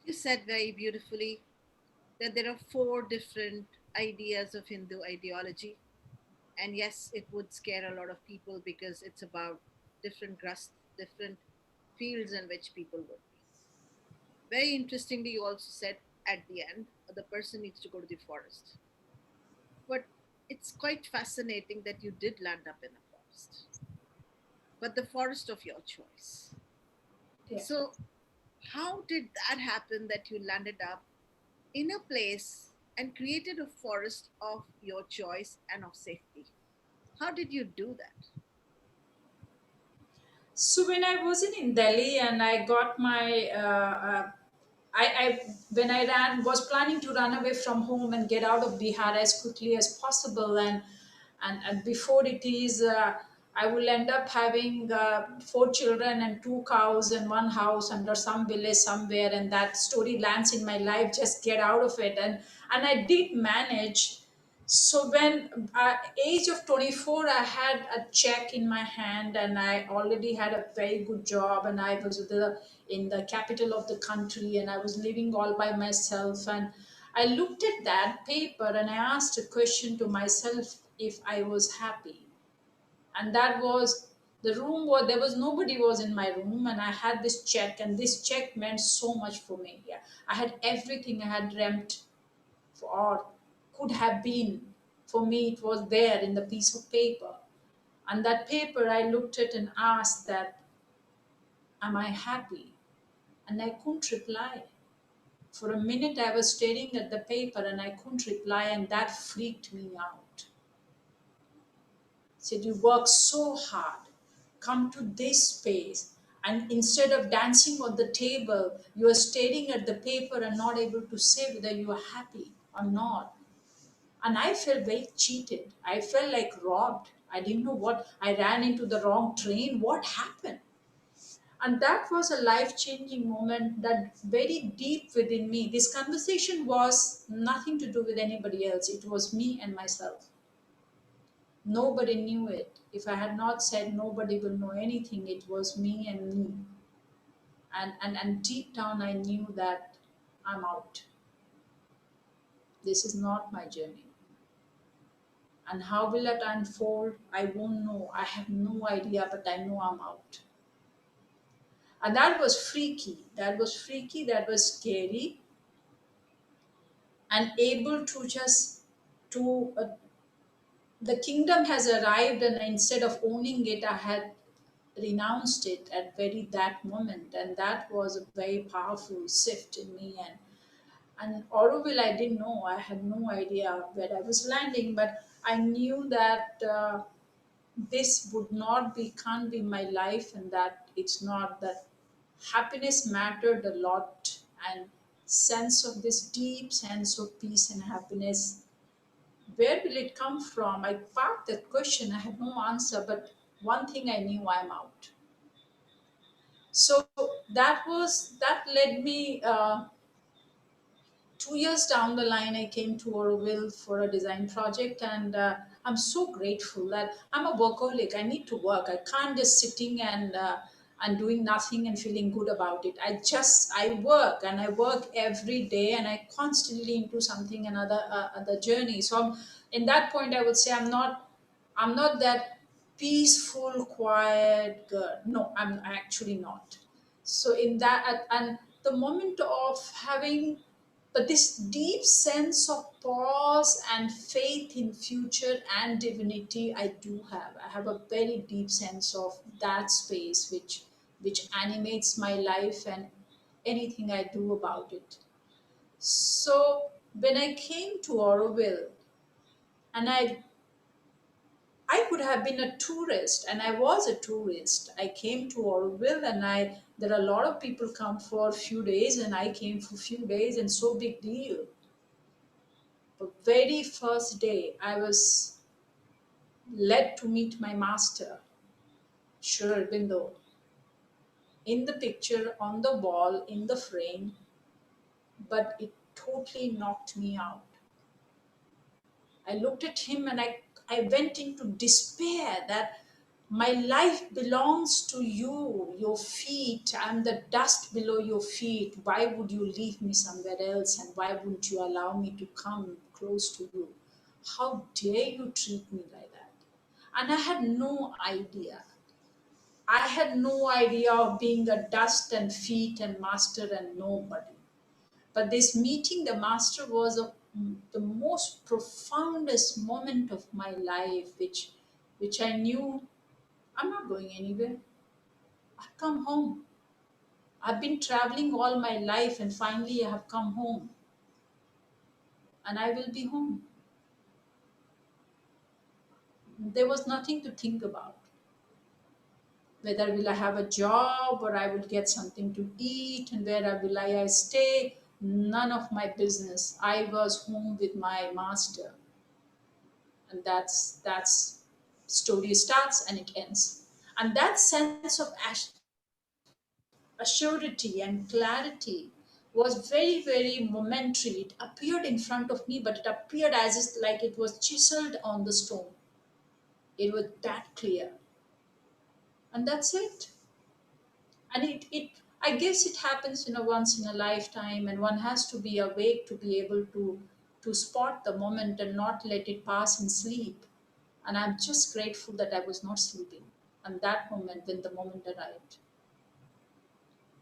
You said very beautifully that there are four different ideas of Hindu ideology. And yes, it would scare a lot of people because it's about different different fields in which people would be. Very interestingly, you also said at the end, the person needs to go to the forest. But it's quite fascinating that you did land up in a forest, but the forest of your choice. Yeah. So, how did that happen that you landed up in a place and created a forest of your choice and of safety? How did you do that? So when I was in Delhi and I got my, I when I was planning to run away from home and get out of Bihar as quickly as possible, and before it is, I will end up having four children and two cows and one house under some village somewhere, and that story lands in my life. Just get out of it, and I did manage. So when age of 24, I had a check in my hand, and I already had a very good job, and I was in the capital of the country, and I was living all by myself. And I looked at that paper and I asked a question to myself if I was happy. And that was the room where there was nobody was in my room, and I had this check, and this check meant so much for me. Yeah, I had everything I had dreamt or could have been. For me, it was there in the piece of paper. And that paper, I looked at and asked that, am I happy? And I couldn't reply. For a minute, I was staring at the paper and I couldn't reply, and that freaked me out. Said, you work so hard, come to this space, and instead of dancing on the table, you are staring at the paper and not able to say whether you are happy or not. And I felt very cheated. I felt like robbed. I didn't know what. I ran into the wrong train. What happened? And that was a life changing moment, that very deep within me. This conversation was nothing to do with anybody else, it was me and myself. Nobody knew it. If I had not said nobody will know anything, it was me and me. And deep down, I knew that I'm out. This is not my journey. And how will it unfold? I won't know. I have no idea, but I know I'm out. And that was freaky. That was freaky. That was scary. And able to just to the kingdom has arrived, and instead of owning it, I had renounced it at very that moment, and that was a very powerful shift in me. And Auroville, I didn't know. I had no idea where I was landing, but I knew that. This would not be can't be my life, and that it's not that happiness mattered a lot, and sense of this deep sense of peace and happiness, where will it come from? I parked that question, I had no answer, but one thing I knew, I'm out. So that led me 2 years down the line, I came to Oroville for a design project, and I'm so grateful that I'm a workaholic. I need to work. I can't just sitting and doing nothing and feeling good about it. I work, and I work every day, and I constantly into something another other journey. So in that point, I would say I'm not that peaceful, quiet girl. No, I'm actually not. So in that, and the moment of having, but this deep sense of pause and faith in future and divinity, I do have. I have a very deep sense of that space, which animates my life and anything I do about it. So when I came to Auroville, and I could have been a tourist, and I was a tourist. I came to Orville, and I there are a lot of people come for a few days, and I came for a few days, and so big deal. But very first day, I was led to meet my master, Sri Aurobindo, in the picture on the wall in the frame, but it totally knocked me out. I looked at him, and I went into despair that My life belongs to you, your feet. I'm the dust below your feet. Why would you leave me somewhere else? And why wouldn't you allow me to come close to you? How dare you treat me like that? And I had no idea. I had no idea of being a dust and feet and master and nobody. But this meeting the master was the most profoundest moment of my life, which I knew I'm not going anywhere. I've come home. I've been traveling all my life and finally I have come home and I will be home. There was nothing to think about. Whether will I have a job or I will get something to eat and where will I stay, none of my business. I was home with my master, and that's story starts and it ends. And that sense of assurity and clarity was very, very momentary. It appeared in front of me, but it appeared as if like it was chiseled on the stone. It was that clear. And that's it. And it I guess it happens, once in a lifetime, and one has to be awake to be able to spot the moment and not let it pass in sleep. And I'm just grateful that I was not sleeping. And that moment when the moment arrived.